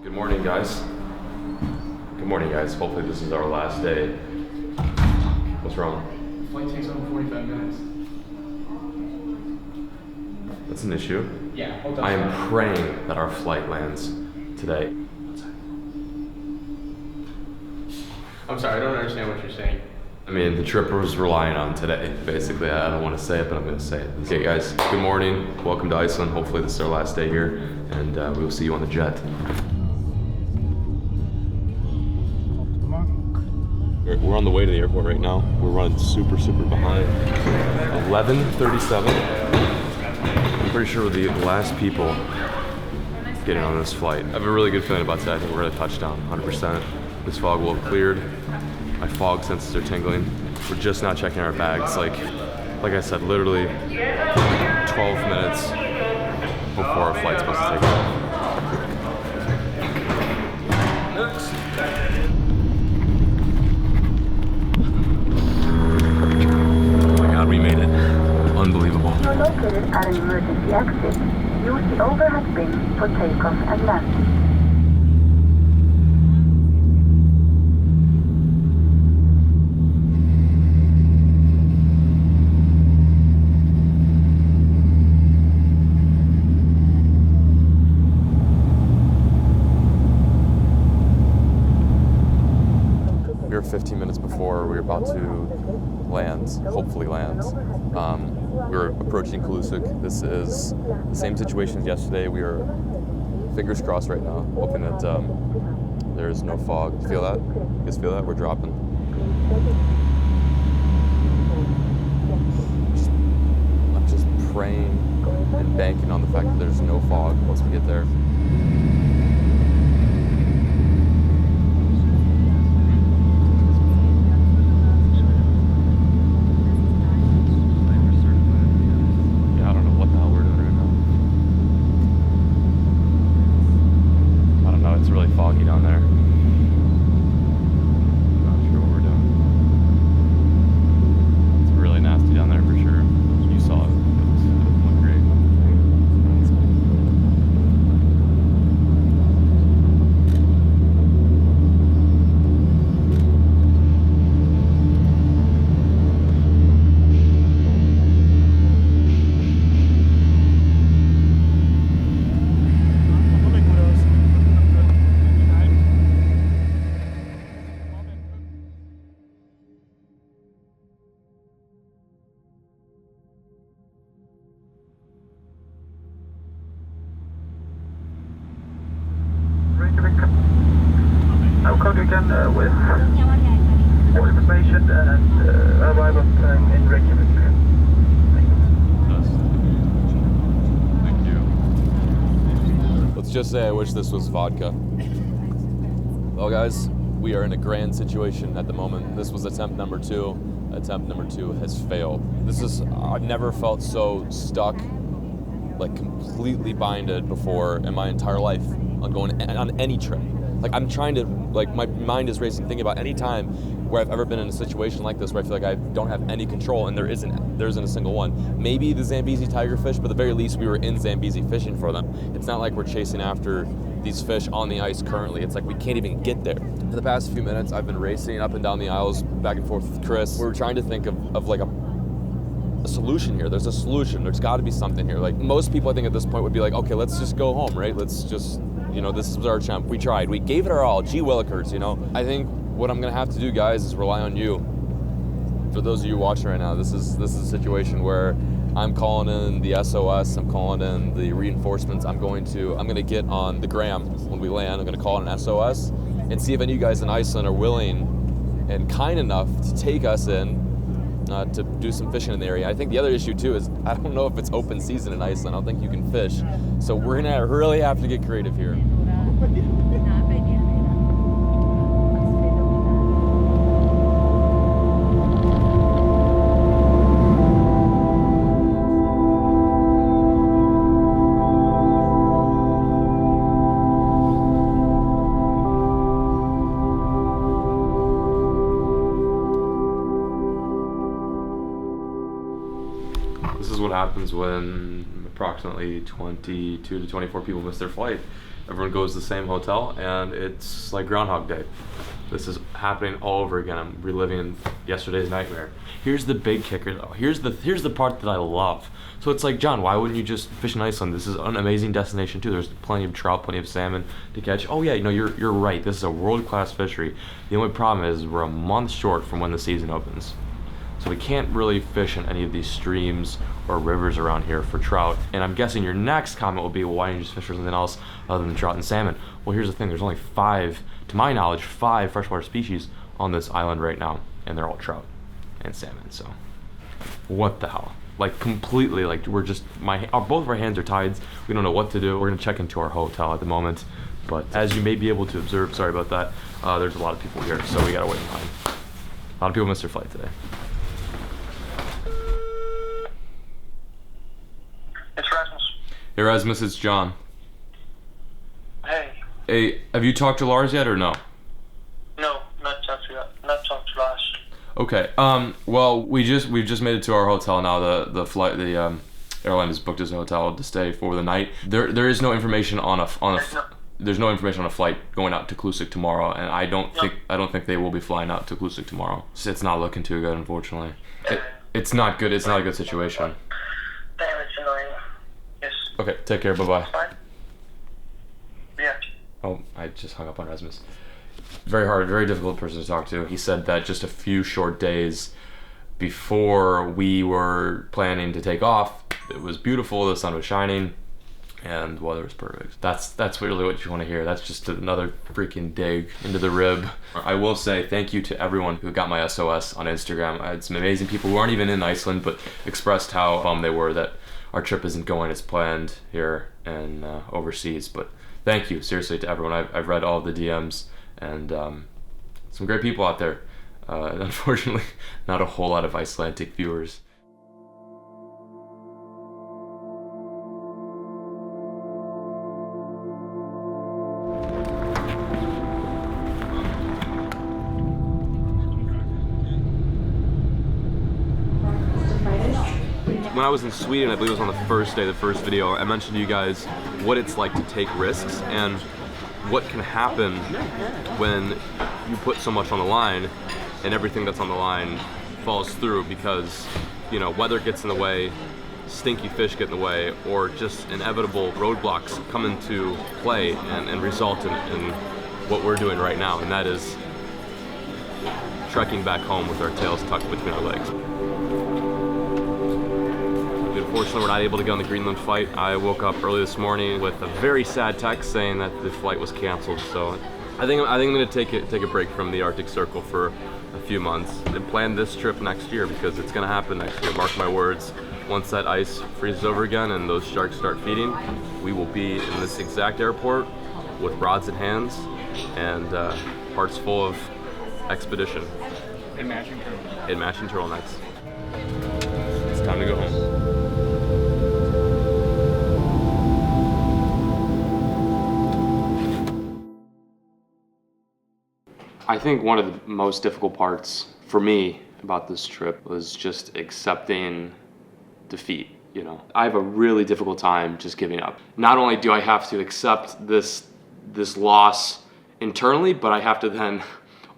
Good morning, guys. Good morning, guys. Hopefully this is our last day. What's wrong? Flight takes over 45 minutes. That's an issue. Yeah, hold on. I am praying that our flight lands today. I'm sorry, I don't understand what you're saying. I mean, the trip was relying on today, basically. I don't want to say it, but I'm going to say it. Okay, guys, good morning. Welcome to Iceland. Hopefully this is our last day here, and we will see you on the jet. We're on the way to the airport right now. We're running super behind. 11:37. I'm pretty sure we're the last people getting on this flight. I have a really good feeling about today. I think we're going to touch down 100%. This fog will have cleared. My fog senses are tingling. We're just not checking our bags. Like I said, literally 12 minutes before our flight's supposed to take off. Oh my God, we made it. Unbelievable. You're located at an emergency exit. Use the overhead bin for takeoff and landing. We were 15 minutes before we were about to land, hopefully land. We were approaching Kulusuk. This is the same situation as yesterday. We are fingers crossed right now, hoping that there is no fog. Feel that? You guys feel that? We're dropping. I'm just praying and banking on the fact that there's no fog once we get there. Foggy down there. Not sure what we're doing. It's really nasty down there for sure. You saw it. It doesn't look great. I'll call you again with more information and arrival time in Reykjavik. Thank you. Let's just say I wish this was vodka. Well, guys, we are in a grand situation at the moment. This was attempt number 2. Attempt number 2 has failed. I've never felt so stuck, like completely binded before in my entire life on going on any trip. Like I'm trying to, like my mind is racing thinking about any time where I've ever been in a situation like this where I feel like I don't have any control, and there isn't a single one. Maybe the Zambezi tigerfish, but at the very least we were in Zambezi fishing for them. It's not like we're chasing after these fish on the ice currently. It's like we can't even get there. For the past few minutes I've been racing up and down the aisles back and forth with Chris. We're trying to think of like a solution here. There's a solution. There's got to be something here. Like most people I think at this point would be like, okay, let's just go home, right? Let's just, this is our attempt. We tried. We gave it our all. Gee Willikers, I think what I'm gonna have to do, guys, is rely on you. For those of you watching right now, this is a situation where I'm calling in the SOS. I'm calling in the reinforcements. I'm gonna get on the gram when we land. I'm gonna call in an SOS and see if any of you guys in Iceland are willing and kind enough to take us in to do some fishing in the area. I think the other issue too is I don't know if it's open season in Iceland. I don't think you can fish. So we're gonna really have to get creative here. This is what happens when approximately 22 to 24 people missed their flight. Everyone goes to the same hotel, and it's like Groundhog Day. This is happening all over again. I'm reliving yesterday's nightmare. Here's the big kicker, though. Here's the part that I love. So it's like, John, why wouldn't you just fish in Iceland? This is an amazing destination too. There's plenty of trout, plenty of salmon to catch. Oh yeah, you're right. This is a world-class fishery. The only problem is we're a month short from when the season opens. So we can't really fish in any of these streams or rivers around here for trout. And I'm guessing your next comment will be, well, why didn't you just fish for something else other than trout and salmon? Well, here's the thing. There's only 5, to my knowledge, 5 freshwater species on this island right now. And they're all trout and salmon. So what the hell? Like completely, like we're just, both of our hands are tied. We don't know what to do. We're gonna check into our hotel at the moment. But as you may be able to observe, sorry about that, there's a lot of people here. So we gotta wait in line. A lot of people missed their flight today. It's Rasmus. Hey Rasmus, it's John. Hey. Hey, have you talked to Lars yet or no? No, not talked to Lars. Okay. Well, we've just made it to our hotel now. The airline has booked us a hotel to stay for the night. There is no information there's no information on a flight going out to Klucik tomorrow, and I don't think they will be flying out to Klucik tomorrow. So it's not looking too good, unfortunately. It's not good. It's not a good situation. Damn, it's annoying. Yes. Okay, take care. Bye-bye. Fine. Yeah. Oh, I just hung up on Rasmus. Very hard, very difficult person to talk to. He said that just a few short days before we were planning to take off, it was beautiful, the sun was shining, and the weather was perfect. That's really what you want to hear. That's just another freaking dig into the rib. I will say thank you to everyone who got my SOS on Instagram. I had some amazing people who aren't even in Iceland, but expressed how bummed they were that our trip isn't going as planned here and overseas. But thank you, seriously, to everyone. I've read all the DMs, and some great people out there. Unfortunately, not a whole lot of Icelandic viewers. When I was in Sweden, I believe it was on the first day, the first video, I mentioned to you guys what it's like to take risks and what can happen when you put so much on the line and everything that's on the line falls through because, you know, weather gets in the way, stinky fish get in the way, or just inevitable roadblocks come into play and result in what we're doing right now, and that is trekking back home with our tails tucked between our legs. Unfortunately, we're not able to go on the Greenland flight. I woke up early this morning with a very sad text saying that the flight was canceled. So I think I'm going to take a break from the Arctic Circle for a few months and plan this trip next year because it's going to happen next year. Mark my words. Once that ice freezes over again and those sharks start feeding, we will be in this exact airport with rods in hands and hearts full of expedition. And matching turtlenecks. And matching turtlenecks. It's time to go home. I think one of the most difficult parts for me about this trip was just accepting defeat, you know. I have a really difficult time just giving up. Not only do I have to accept this loss internally, but I have to then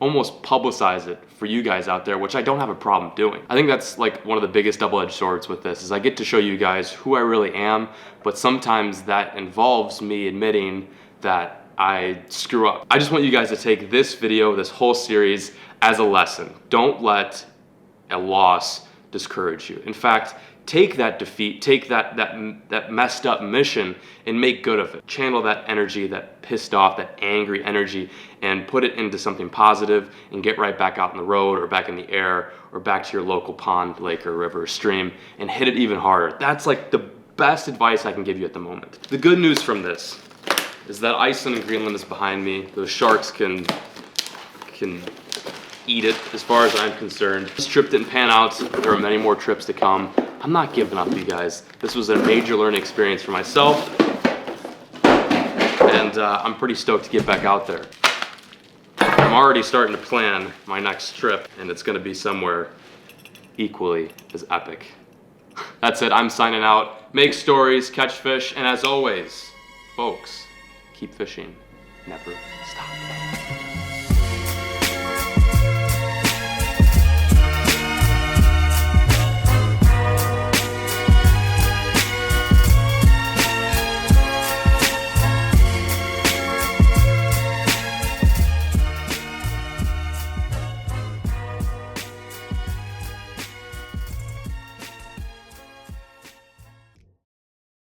almost publicize it for you guys out there, which I don't have a problem doing. I think that's like one of the biggest double-edged swords with this, is I get to show you guys who I really am, but sometimes that involves me admitting that I screw up. I just want you guys to take this video, this whole series, as a lesson. Don't let a loss discourage you. In fact, take that defeat, take that messed up mission and make good of it. Channel that energy, that pissed off, that angry energy, and put it into something positive and get right back out on the road or back in the air or back to your local pond, lake, or river or stream and hit it even harder. That's like the best advice I can give you at the moment. The good news from this is that Iceland and Greenland is behind me. Those sharks can eat it as far as I'm concerned. This trip didn't pan out. There are many more trips to come. I'm not giving up, you guys. This was a major learning experience for myself, and I'm pretty stoked to get back out there. I'm already starting to plan my next trip, and it's gonna be somewhere equally as epic That's it, I'm signing out. Make stories, catch fish, and as always, folks, keep fishing, never stop.